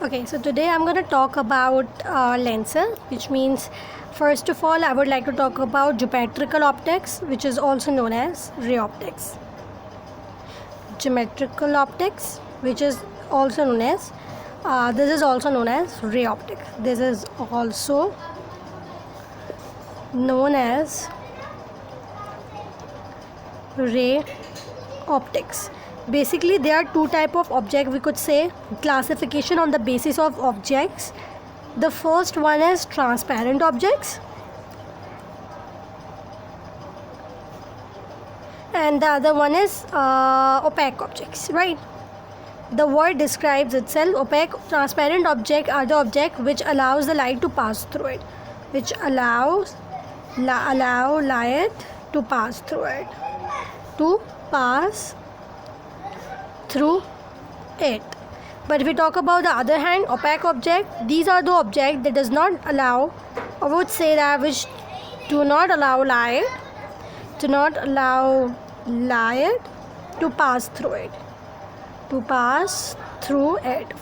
Okay, so today I'm going to talk about lenses, which means first of all I would like to talk about geometrical optics, which is also known as ray optics. Geometrical optics, which is also known as this is also known as ray optics. This is also known as ray optics. Basically, there are two type of object, we could say classification on the basis of objects. The first one is transparent objects and the other one is opaque objects, right? The word describes itself. Opaque, transparent object are the object which allows the light to pass through it, which allow light to pass through it, But if we talk about the other hand, opaque object, these are the object that does not allow, I would say that which do not allow light to pass through it.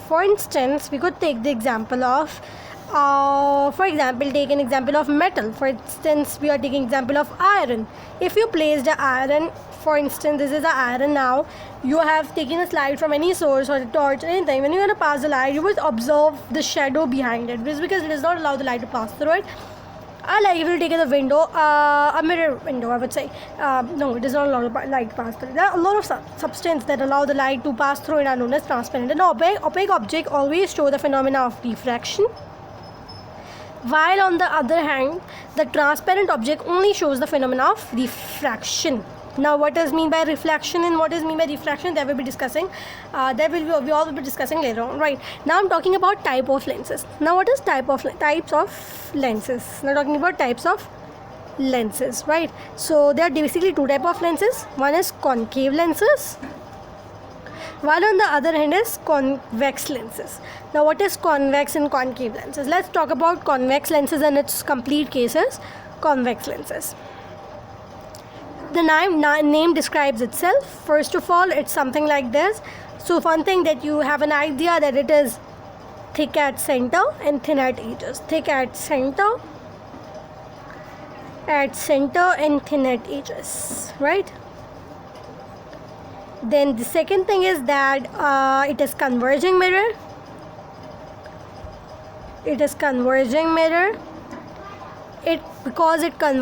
For instance, we could take the example of take an example of metal. For instance, we are taking example of iron. If you place the iron, for instance, this is the iron now, you have taken a slide from any source or a torch or anything. When you are going to pass the light, you will observe the shadow behind it, because it does not allow the light to pass through it. Like if you take a window, a mirror window, I would say, no, it does not allow the light to pass through. There are a lot of substance that allow the light to pass through and are known as transparent. An opaque object always show the phenomena of refraction, while on the other hand, the transparent object only shows the phenomena of refraction. Now, what is mean by reflection and what is mean by refraction, that we'll be discussing. We all will be discussing later on, right? Now, I'm talking about type of lenses. Now, what is types of lenses? Now, talking about types of lenses, right? So, there are basically two type of lenses. One is concave lenses, while on the other hand is convex lenses. Now, what is convex and concave lenses? Let's talk about convex lenses and its complete cases. Convex lenses. The name describes itself. First of all, it's something like this. So one thing that you have an idea that it is thick at center and thin at edges. Thick at center and thin at edges, right? Then the second thing is that it is converging mirror. Because it converges